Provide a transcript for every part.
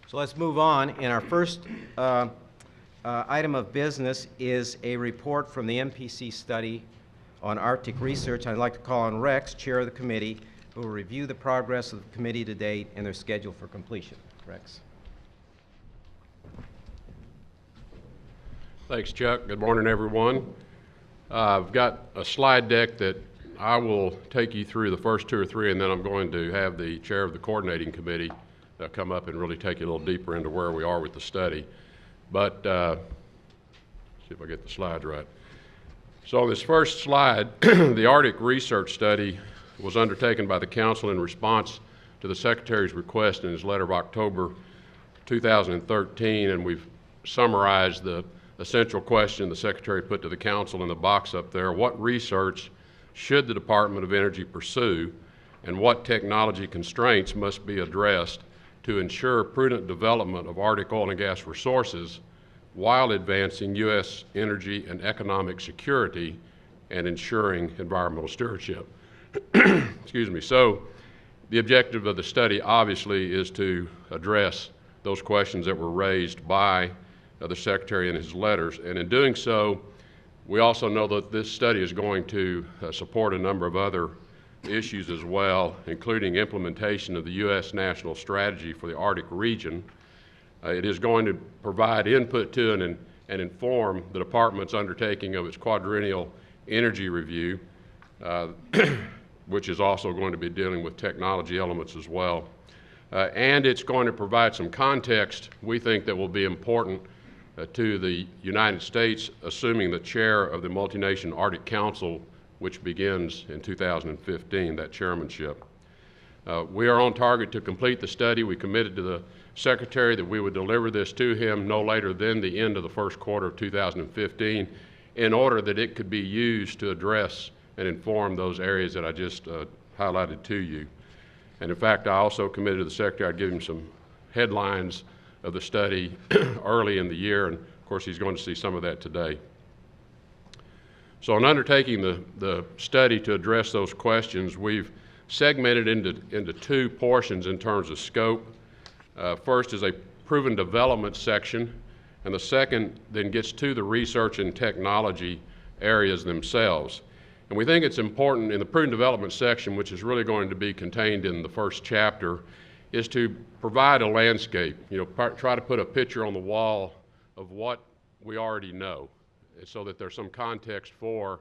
So let's move on. And our first item of business is a report from the MPC study on Arctic research. I'd like to call on Rex, chair of the committee, who will review the progress of the committee to date and their schedule for completion. Rex. Thanks, Chuck. Good morning, everyone. I've got a slide deck that I will take you through the first two or three, and then I'm going to have the chair of the coordinating committee come up and really take you a little deeper into where we are with the study. But see if I get the slides right. So on this first slide, the Arctic research study was undertaken by the Council in response to the Secretary's request in his letter of October 2013, and we've summarized the essential question the Secretary put to the Council in the box up there. What research should the Department of Energy pursue, and what technology constraints must be addressed to ensure prudent development of Arctic oil and gas resources while advancing U.S. energy and economic security and ensuring environmental stewardship? Excuse me. So the objective of the study obviously is to address those questions that were raised by the Secretary in his letters, and in doing so, we also know that this study is going to support a number of other issues as well, including implementation of the U.S. national strategy for the Arctic region. It is going to provide input to and inform the Department's undertaking of its quadrennial energy review, which is also going to be dealing with technology elements as well. And it's going to provide some context, we think, that will be important to the United States, assuming the chair of the Multi-Nation Arctic Council, which begins in 2015, that chairmanship. We are on target to complete the study. We committed to the Secretary that we would deliver this to him no later than the end of the first quarter of 2015 in order that it could be used to address and inform those areas that I just highlighted to you. And in fact, I also committed to the Secretary I'd give him some headlines of the study early in the year, and of course he's going to see some of that today. So in undertaking the study to address those questions, we've segmented into two portions in terms of scope. First is a proven development section, and the second then gets to the research and technology areas themselves. And we think it's important in the proven development section, which is really going to be contained in the first chapter, is to provide a landscape, try to put a picture on the wall of what we already know, so that there's some context for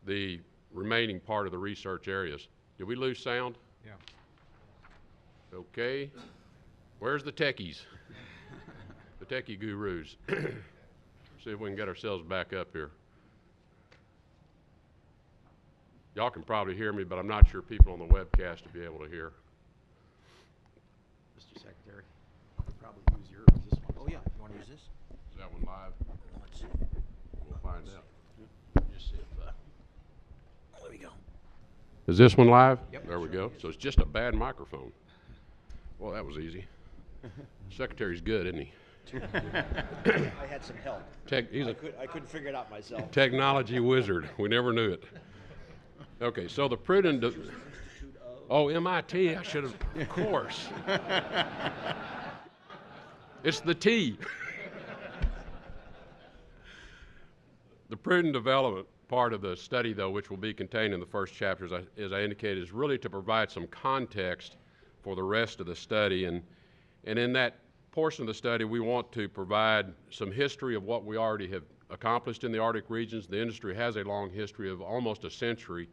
the remaining part of the research areas. Did we lose sound? Yeah. Okay. Where's the techies? The techie gurus. See if we can get ourselves back up here. Y'all can probably hear me, but I'm not sure people on the webcast will be able to hear. Mr. Secretary, I'll probably use yours. This one. oh yeah, you want to use this? Is that one live? Let's see. We'll find out. Just see if, there we go. Is this one live? Yep. There we go. So it's just a bad microphone. Well, that was easy. Secretary's good, isn't he? I had some help. He's I couldn't figure it out myself. technology wizard. We never knew it. Okay, so the prudent... Oh, MIT, I should have, of course. It's the T. The prudent development part of the study, though, which will be contained in the first chapter, as I indicated, is really to provide some context for the rest of the study. And in that portion of the study, we want to provide some history of what we already have accomplished in the Arctic regions. The industry has a long history of almost a century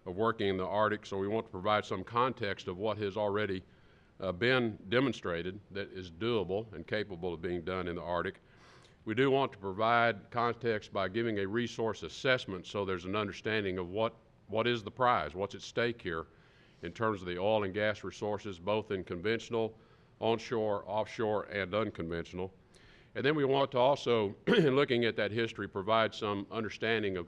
of working in the Arctic, so we want to provide some context of what has already been demonstrated that is doable and capable of being done in the Arctic. We do want to provide context by giving a resource assessment so there's an understanding of what is the prize, what's at stake here in terms of the oil and gas resources, both in conventional, onshore, offshore, and unconventional. And then we want to also, in looking at that history, provide some understanding of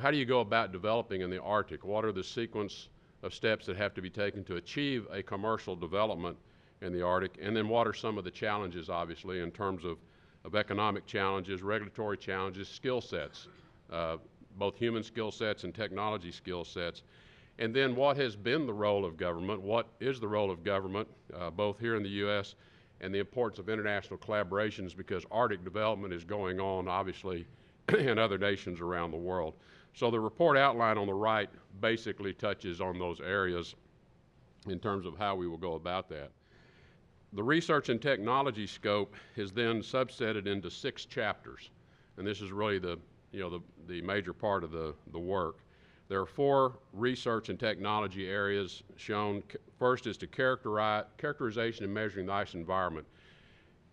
how do you go about developing in the Arctic? What are the sequence of steps that have to be taken to achieve a commercial development in the Arctic? And then what are some of the challenges, obviously, in terms of economic challenges, regulatory challenges, skill sets, both human skill sets and technology skill sets. And then what has been the role of government? What is the role of government, both here in the U.S. and the importance of international collaborations because Arctic development is going on, obviously, in other nations around the world. So the report outline on the right basically touches on those areas in terms of how we will go about that. The research and technology scope is then subsetted into 6 chapters, and this is really the major part of the work. There are 4 research and technology areas shown. First is to characterization and measuring the ice environment.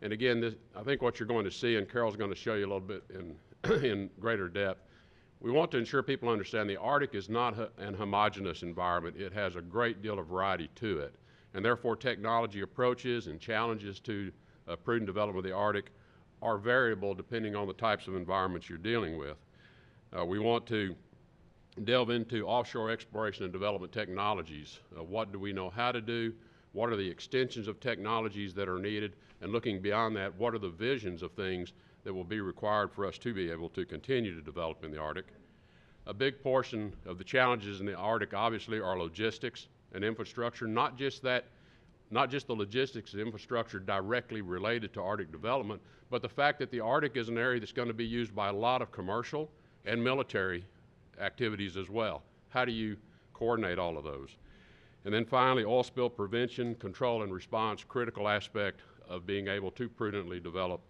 And again, I think what you're going to see, and Carol's going to show you a little bit in greater depth, we want to ensure people understand the Arctic is not an homogeneous environment. It has a great deal of variety to it. And therefore, technology approaches and challenges to prudent development of the Arctic are variable depending on the types of environments you're dealing with. We want to delve into offshore exploration and development technologies. What do we know how to do? What are the extensions of technologies that are needed? And looking beyond that, what are the visions of things that will be required for us to be able to continue to develop in the Arctic? A big portion of the challenges in the Arctic obviously are logistics and infrastructure, not just the logistics and infrastructure directly related to Arctic development, but the fact that the Arctic is an area that's going to be used by a lot of commercial and military activities as well. How do you coordinate all of those? And then finally, oil spill prevention, control and response, critical aspect of being able to prudently develop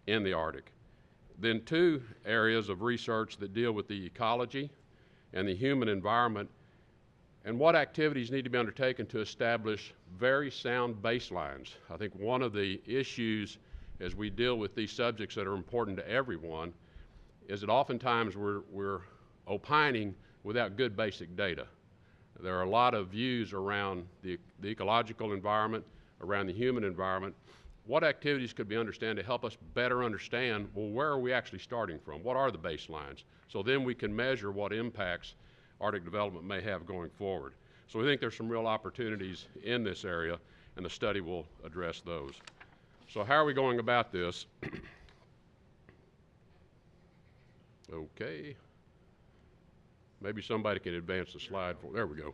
in the Arctic. Then 2 areas of research that deal with the ecology and the human environment and what activities need to be undertaken to establish very sound baselines. I think one of the issues as we deal with these subjects that are important to everyone is that oftentimes we're opining without good basic data. There are a lot of views around the ecological environment, around the human environment. What activities could be understood to help us better understand, well, where are we actually starting from? What are the baselines? So then we can measure what impacts Arctic development may have going forward. So we think there's some real opportunities in this area, and the study will address those. So how are we going about this? Okay. Maybe somebody can advance the slide. There we go.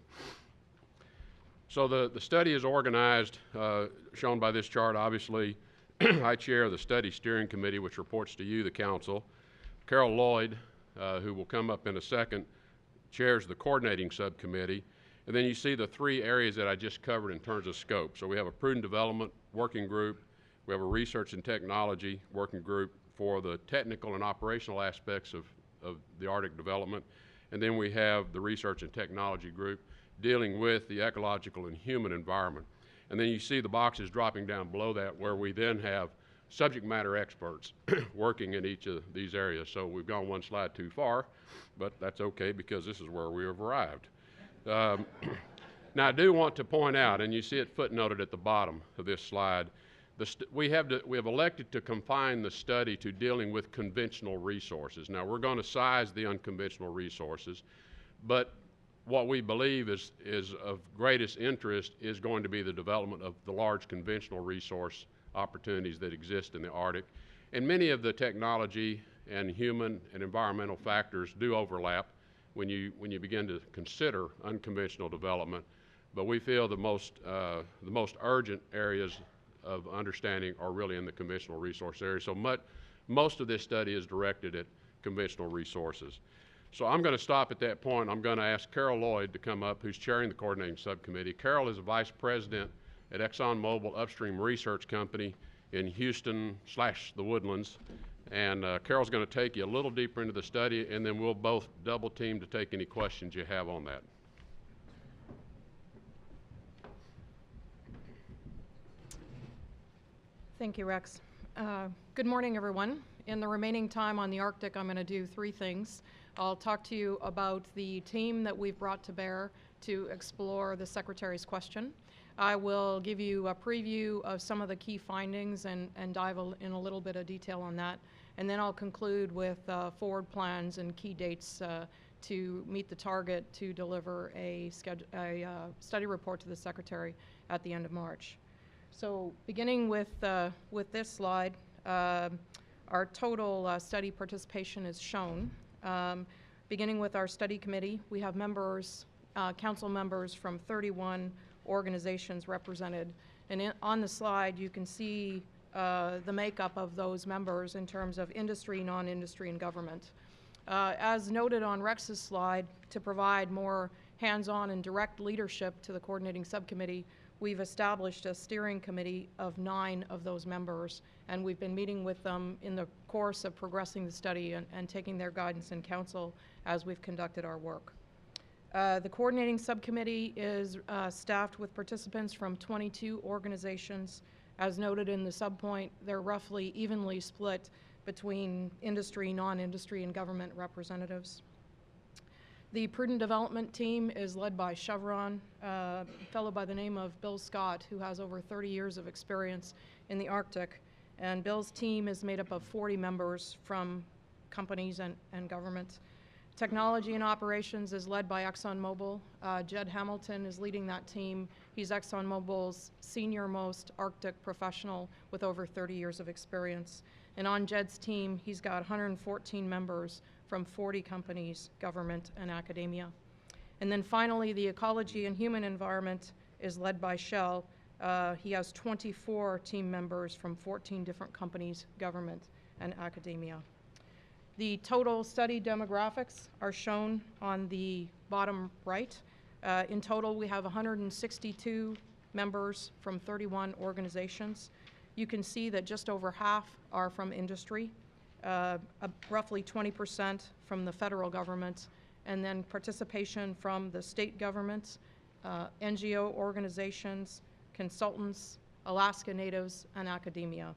So the study is organized, shown by this chart, obviously. I chair the study steering committee, which reports to you, the council. Carol Lloyd, who will come up in a second, chairs the coordinating subcommittee. And then you see the 3 areas that I just covered in terms of scope. So we have a prudent development working group. We have a research and technology working group for the technical and operational aspects of the Arctic development. And then we have the research and technology group dealing with the ecological and human environment. And then you see the boxes dropping down below that where we then have subject matter experts working in each of these areas. So we've gone one slide too far, but that's okay because this is where we have arrived. Now I do want to point out, and you see it footnoted at the bottom of this slide, we have elected to confine the study to dealing with conventional resources. Now we're going to size the unconventional resources, but what we believe is of greatest interest is going to be the development of the large conventional resource opportunities that exist in the Arctic. And many of the technology and human and environmental factors do overlap when you begin to consider unconventional development. But we feel the most urgent areas of understanding are really in the conventional resource area. So most of this study is directed at conventional resources. So I'm going to stop at that point. I'm going to ask Carol Lloyd to come up, who's chairing the coordinating subcommittee. Carol is a vice president at ExxonMobil Upstream Research Company in Houston/the Woodlands. And Carol's going to take you a little deeper into the study, and then we'll both double team to take any questions you have on that. Thank you, Rex. Good morning, everyone. In the remaining time on the Arctic, I'm going to do 3 things. I'll talk to you about the team that we've brought to bear to explore the Secretary's question. I will give you a preview of some of the key findings and dive in a little bit of detail on that. And then I'll conclude with forward plans and key dates to meet the target to deliver a study report to the Secretary at the end of March. So beginning with this slide, our total study participation is shown. Beginning with our study committee, we have members, council members from 31 organizations represented, And on the slide, you can see the makeup of those members in terms of industry, non-industry, and government. As noted on Rex's slide, to provide more hands-on and direct leadership to the coordinating subcommittee, we've established a steering committee of 9 of those members, and we've been meeting with them in the course of progressing the study and taking their guidance and counsel as we've conducted our work. The coordinating subcommittee is staffed with participants from 22 organizations. As noted in the subpoint, they're roughly evenly split between industry, non-industry, and government representatives. The Prudent Development team is led by Chevron, a fellow by the name of Bill Scott, who has over 30 years of experience in the Arctic. And Bill's team is made up of 40 members from companies and government. Technology and Operations is led by ExxonMobil. Jed Hamilton is leading that team. He's ExxonMobil's senior-most Arctic professional with over 30 years of experience. And on Jed's team, he's got 114 members from 40 companies, government, and academia. And then finally, the Ecology and Human Environment is led by Shell. He has 24 team members from 14 different companies, government, and academia. The total study demographics are shown on the bottom right. In total, we have 162 members from 31 organizations. You can see that just over half are from industry, roughly 20% from the federal government, and then participation from the state governments, NGO organizations, consultants, Alaska Natives, and academia.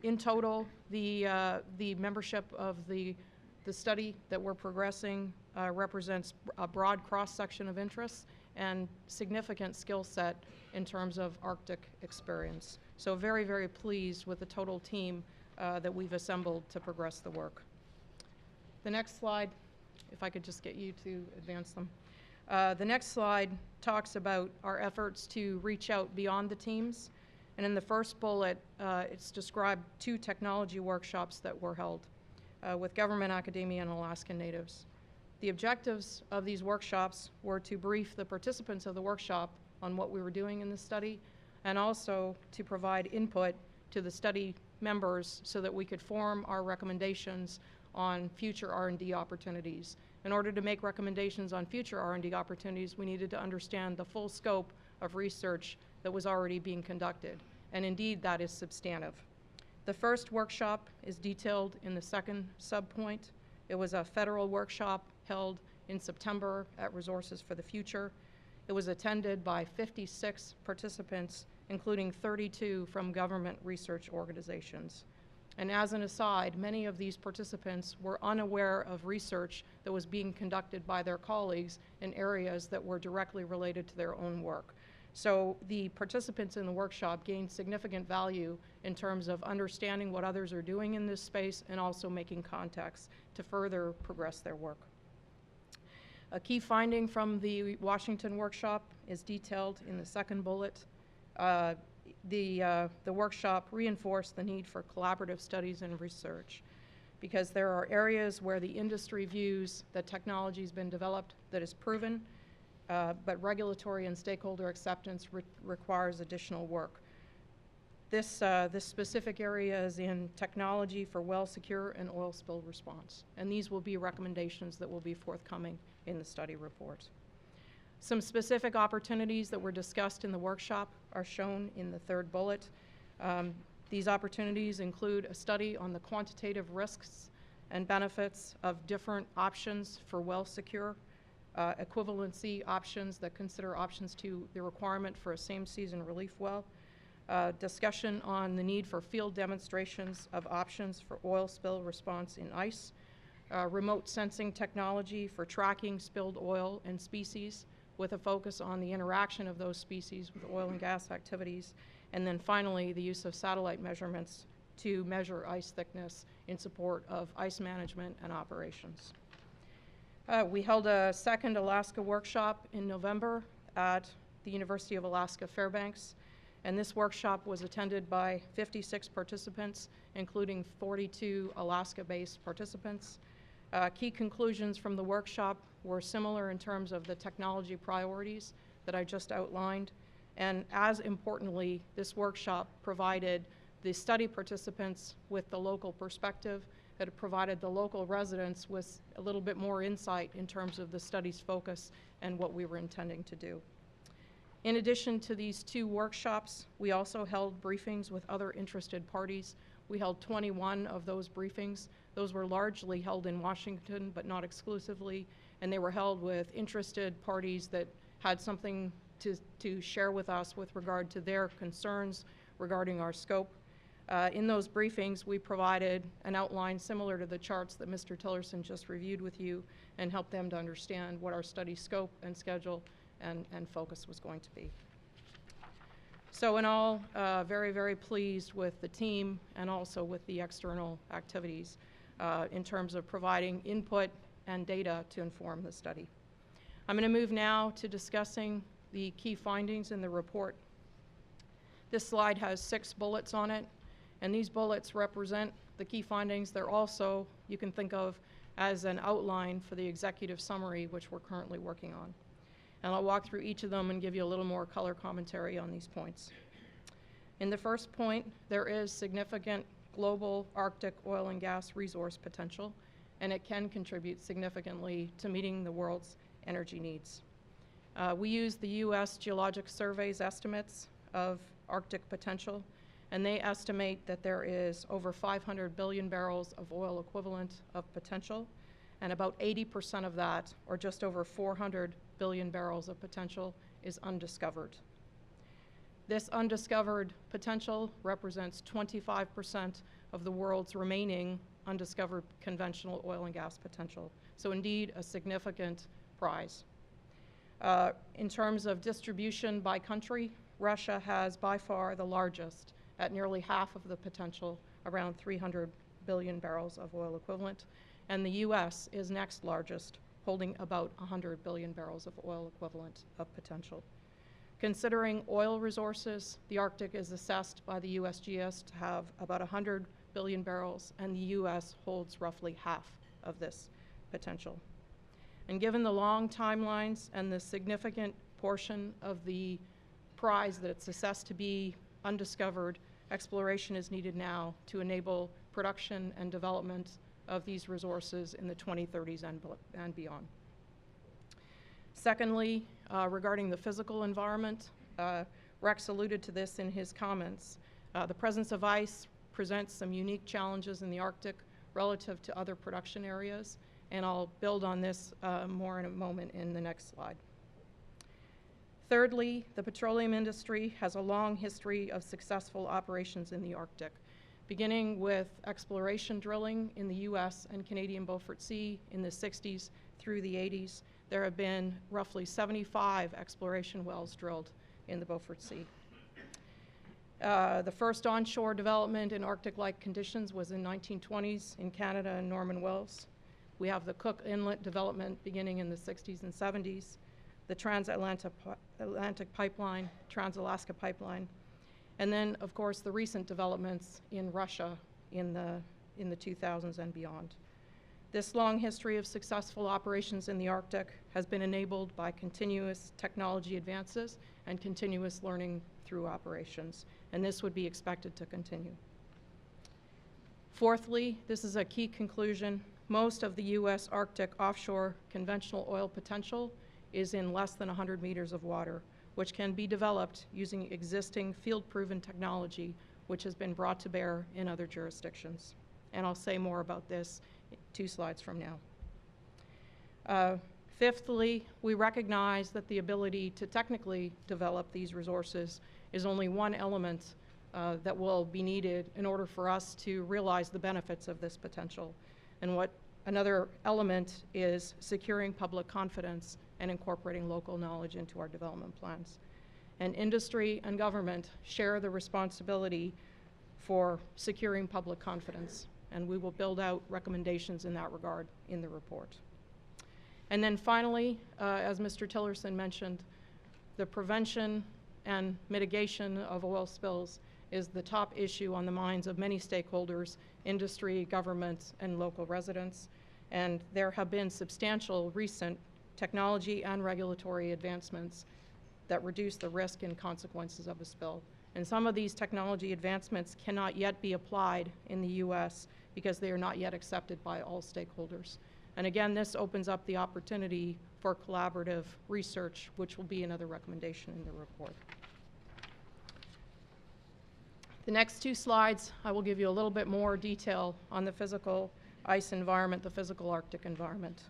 In total, the membership of the study that we're progressing represents a broad cross-section of interests and significant skill set in terms of Arctic experience. So very, very pleased with the total team that we've assembled to progress the work. The next slide, if I could just get you to advance them. The next slide talks about our efforts to reach out beyond the teams. And in the first bullet, it's described 2 technology workshops that were held with government, academia, and Alaskan Natives. The objectives of these workshops were to brief the participants of the workshop on what we were doing in the study, and also to provide input to the study members so that we could form our recommendations on future R&D opportunities. In order to make recommendations on future R&D opportunities, we needed to understand the full scope of research that was already being conducted, and indeed that is substantive. The first workshop is detailed in the second subpoint. It was a federal workshop held in September at Resources for the Future. It was attended by 56 participants, including 32 from government research organizations. And as an aside, many of these participants were unaware of research that was being conducted by their colleagues in areas that were directly related to their own work. So the participants in the workshop gained significant value in terms of understanding what others are doing in this space and also making contacts to further progress their work. A key finding from the Washington workshop is detailed in the second bullet. The workshop reinforced the need for collaborative studies and research because there are areas where the industry views that technology has been developed that is proven, but regulatory and stakeholder acceptance requires additional work. This specific area is in technology for well secure and oil spill response, and these will be recommendations that will be forthcoming in the study report. Some specific opportunities that were discussed in the workshop are shown in the third bullet. These opportunities include a study on the quantitative risks and benefits of different options for well secure, equivalency options that consider options to the requirement for a same-season relief well, discussion on the need for field demonstrations of options for oil spill response in ice, remote sensing technology for tracking spilled oil and species with a focus on the interaction of those species with oil and gas activities, and then finally the use of satellite measurements to measure ice thickness in support of ice management and operations. We held a second Alaska workshop in November at the University of Alaska Fairbanks, and this workshop was attended by 56 participants, including 42 Alaska-based participants. Key conclusions from the workshop were similar in terms of the technology priorities that I just outlined, And as importantly, this workshop provided the study participants with the local perspective. It provided the local residents with a little bit more insight in terms of the study's focus and what we were intending to do. In addition to these 2 workshops, we also held briefings with other interested parties. We held 21 of those briefings. Those were largely held in Washington, but not exclusively, and they were held with interested parties that had something to share with us with regard to their concerns regarding our scope. In those briefings, we provided an outline similar to the charts that Mr. Tillerson just reviewed with you and helped them to understand what our study scope and schedule and focus was going to be. So in all, very, very pleased with the team and also with the external activities in terms of providing input and data to inform the study. I'm going to move now to discussing the key findings in the report. This slide has 6 bullets on it, and these bullets represent the key findings. They're also, you can think of as an outline for the executive summary, which we're currently working on. And I'll walk through each of them and give you a little more color commentary on these points. In the first point, there is significant global Arctic oil and gas resource potential, and it can contribute significantly to meeting the world's energy needs. We use the U.S. Geologic Survey's estimates of Arctic potential, and they estimate that there is over 500 billion barrels of oil equivalent of potential, and about 80% of that, or just over 400 billion barrels of potential, is undiscovered. This undiscovered potential represents 25% of the world's remaining undiscovered conventional oil and gas potential. So indeed, a significant prize. In terms of distribution by country, Russia has by far the largest, at nearly half of the potential, around 300 billion barrels of oil equivalent, and the U.S. is next largest, holding about 100 billion barrels of oil equivalent of potential. Considering oil resources, the Arctic is assessed by the USGS to have about 100 billion barrels, and the U.S. holds roughly half of this potential. And given the long timelines and the significant portion of the prize that it's assessed to be undiscovered, exploration is needed now to enable production and development of these resources in the 2030s and beyond. Secondly, regarding the physical environment, Rex alluded to this in his comments. The presence of ice presents some unique challenges in the Arctic relative to other production areas, and I'll build on this more in a moment in the next slide. Thirdly, the petroleum industry has a long history of successful operations in the Arctic, beginning with exploration drilling in the U.S. and Canadian Beaufort Sea in the 60s through the 80s. There have been roughly 75 exploration wells drilled in the Beaufort Sea. The first onshore development in Arctic-like conditions was in 1920s in Canada and Norman Wells. We have the Cook Inlet development beginning in the 60s and 70s, the Transatlantic Pipeline, Trans-Alaska Pipeline, and then, of course, the recent developments in Russia in the 2000s and beyond. This long history of successful operations in the Arctic has been enabled by continuous technology advances and continuous learning through operations, and this would be expected to continue. Fourthly, this is a key conclusion. Most of the U.S. Arctic offshore conventional oil potential is in less than 100 meters of water, which can be developed using existing field-proven technology, which has been brought to bear in other jurisdictions. And I'll say more about this 2 slides from now. Fifthly, we recognize that the ability to technically develop these resources is only one element that will be needed in order for us to realize the benefits of this potential. And what another element is securing public confidence and incorporating local knowledge into our development plans. And industry and government share the responsibility for securing public confidence, and we will build out recommendations in that regard in the report. And then finally, as Mr. Tillerson mentioned, the prevention and mitigation of oil spills is the top issue on the minds of many stakeholders, industry, government, and local residents. And there have been substantial recent technology and regulatory advancements that reduce the risk and consequences of a spill. And some of these technology advancements cannot yet be applied in the U.S. because they are not yet accepted by all stakeholders. And again, this opens up the opportunity for collaborative research, which will be another recommendation in the report. The next two slides, I will give you a little bit more detail on the physical ice environment, the physical Arctic environment.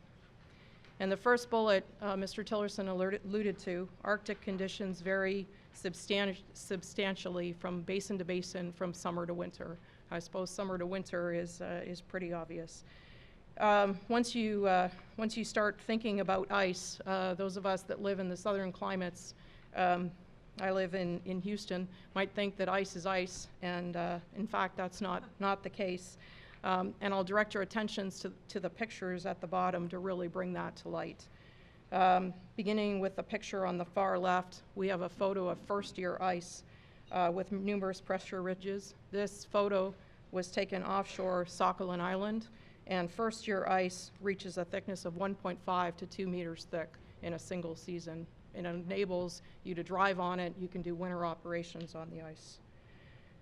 And the first bullet, Mr. Tillerson alluded to, Arctic conditions vary substantially from basin to basin, from summer to winter. I suppose summer to winter is pretty obvious. Once you start thinking about ice, those of us that live in the southern climates, I live in Houston, might think that ice is ice, and in fact that's not the case. And I'll direct your attentions to the pictures at the bottom to really bring that to light. Beginning with the picture on the far left, we have a photo of first-year ice with numerous pressure ridges. This photo was taken offshore Sakhalin Island, and first-year ice reaches a thickness of 1.5 to 2 meters thick in a single season. It enables you to drive on it. You can do winter operations on the ice.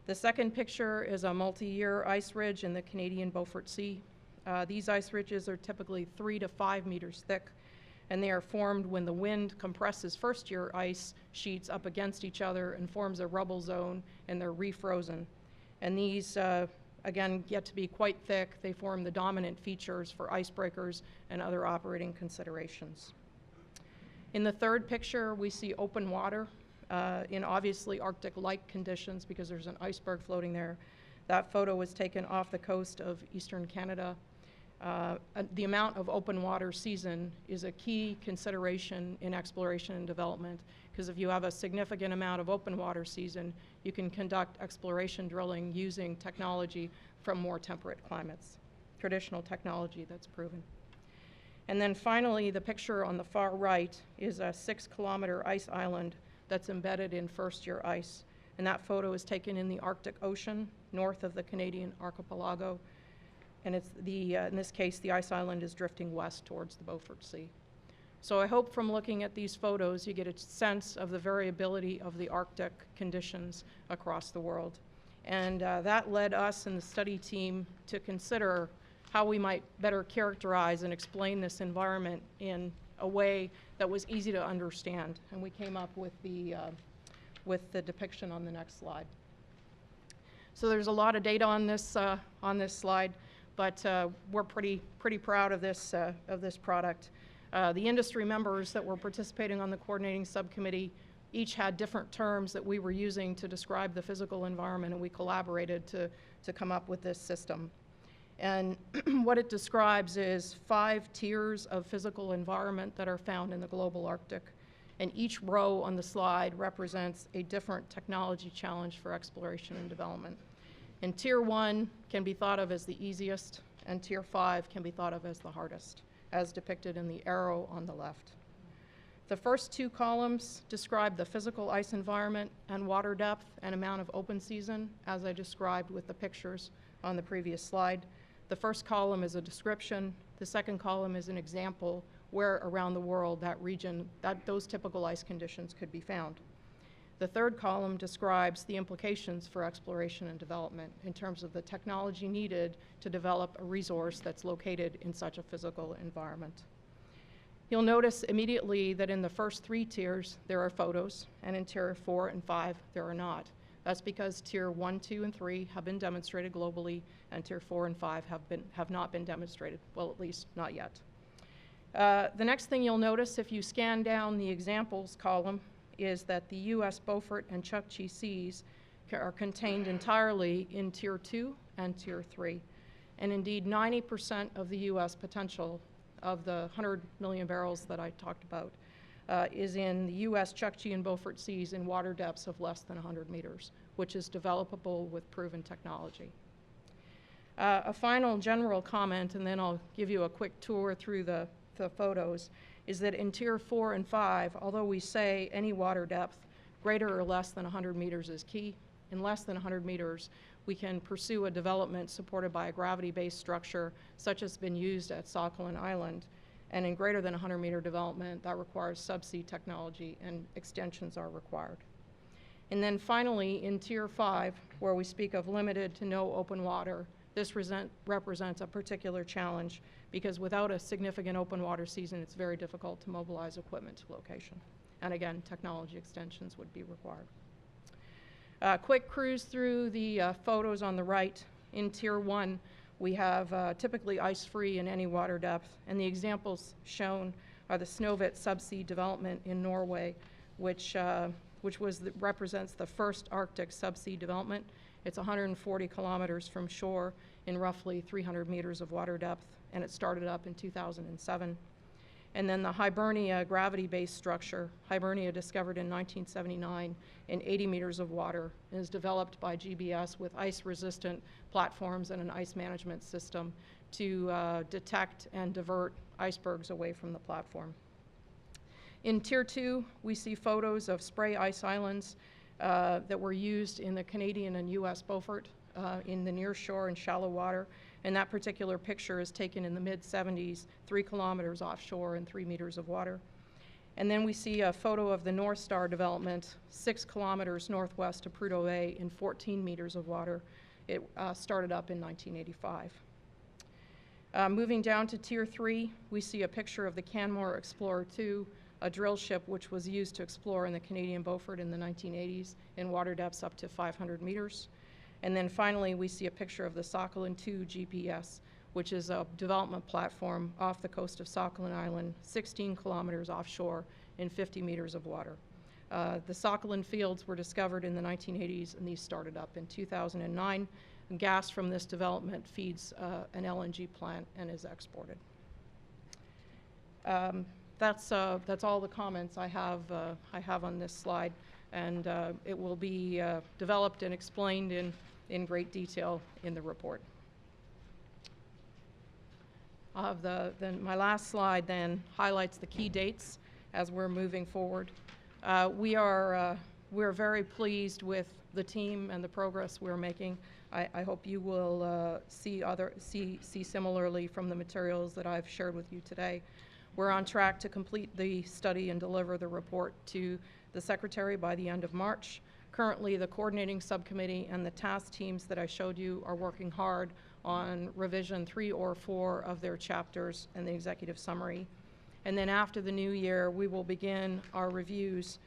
The second picture is a multi-year ice ridge in the Canadian Beaufort Sea. These ice ridges are typically 3 to 5 meters thick, and they are formed when the wind compresses first-year ice sheets up against each other and forms a rubble zone, and they're refrozen. And these, again, get to be quite thick. They form the dominant features for icebreakers and other operating considerations. In the third picture, we see open water in obviously Arctic-like conditions because there's an iceberg floating there. That photo was taken off the coast of eastern Canada. The amount of open water season is a key consideration in exploration and development, because if you have a significant amount of open water season, you can conduct exploration drilling using technology from more temperate climates, traditional technology that's proven. And then finally, the picture on the far right is a 6-kilometer ice island that's embedded in first-year ice. And that photo is taken in the Arctic Ocean, north of the Canadian archipelago. And it's in this case, the ice island is drifting west towards the Beaufort Sea. So I hope from looking at these photos, you get a sense of the variability of the Arctic conditions across the world. And that led us and the study team to consider how we might better characterize and explain this environment in a way that was easy to understand. And we came up with the depiction on the next slide. So there's a lot of data on this slide, but we're pretty proud of this product. The industry members that were participating on the coordinating subcommittee each had different terms that we were using to describe the physical environment, and we collaborated to come up with this system. And what it describes is 5 tiers of physical environment that are found in the global Arctic. And each row on the slide represents a different technology challenge for exploration and development. And Tier 1 can be thought of as the easiest, and Tier 5 can be thought of as the hardest, as depicted in the arrow on the left. The first 2 columns describe the physical ice environment and water depth and amount of open season, as I described with the pictures on the previous slide. The first column is a description. The second column is an example where around the world that region, those typical ice conditions could be found. The third column describes the implications for exploration and development in terms of the technology needed to develop a resource that's located in such a physical environment. You'll notice immediately that in the first 3 tiers there are photos, and in Tier 4 and 5 there are not. That's because Tier 1, 2, and 3 have been demonstrated globally, and Tier 4 and 5 have not been demonstrated, well, at least not yet. The next thing you'll notice if you scan down the examples column is that the U.S. Beaufort and Chukchi Seas are contained entirely in Tier 2 and Tier 3. And indeed, 90% of the U.S. potential of the 100 million barrels that I talked about is in the U.S. Chukchi and Beaufort Seas in water depths of less than 100 meters, which is developable with proven technology. A final general comment, and then I'll give you a quick tour through the photos, is that in Tier 4 and 5, although we say any water depth greater or less than 100 meters is key, in less than 100 meters, we can pursue a development supported by a gravity-based structure, such as has been used at Sakhalin Island. And in greater than 100-meter development, that requires subsea technology, and extensions are required. And then finally, in Tier 5, where we speak of limited to no open water, this represents a particular challenge because without a significant open water season, it's very difficult to mobilize equipment to location. And again, technology extensions would be required. Quick cruise through the photos on the right. In Tier 1, we have typically ice-free in any water depth, and the examples shown are the Snøhvit subsea development in Norway, which represents the first Arctic subsea development. It's 140 kilometers from shore in roughly 300 meters of water depth, and it started up in 2007. And then the Hibernia gravity-based structure, Hibernia discovered in 1979 in 80 meters of water, and is developed by GBS with ice-resistant platforms and an ice management system to detect and divert icebergs away from the platform. In Tier 2, we see photos of spray ice islands that were used in the Canadian and U.S. Beaufort in the near shore and shallow water. And that particular picture is taken in the mid-70s, 3 kilometers offshore and 3 meters of water. And then we see a photo of the North Star development, 6 kilometers northwest of Prudhoe Bay in 14 meters of water. It started up in 1985. Moving down to Tier 3, we see a picture of the Canmore Explorer 2, a drill ship which was used to explore in the Canadian Beaufort in the 1980s in water depths up to 500 meters. And then finally, we see a picture of the Sakhalin 2 GPS, which is a development platform off the coast of Sakhalin Island, 16 kilometers offshore in 50 meters of water. The Sakhalin fields were discovered in the 1980s, and these started up in 2009. And gas from this development feeds an LNG plant and is exported. That's all the comments I have on this slide, and it will be developed and explained in great detail in the report. My last slide then highlights the key dates as we're moving forward. We're very pleased with the team and the progress we're making. I hope you will see similarly from the materials that I've shared with you today. We're on track to complete the study and deliver the report to the Secretary by the end of March. Currently, the coordinating subcommittee and the task teams that I showed you are working hard on revision 3 or 4 of their chapters and the executive summary. And then after the new year, we will begin our reviews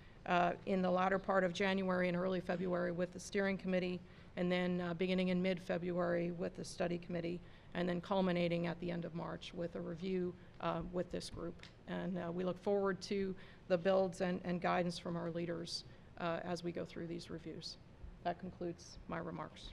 in the latter part of January and early February with the steering committee, and then beginning in mid-February with the study committee, and then culminating at the end of March with a review with this group. And we look forward to the builds and guidance from our leaders as we go through these reviews. That concludes my remarks.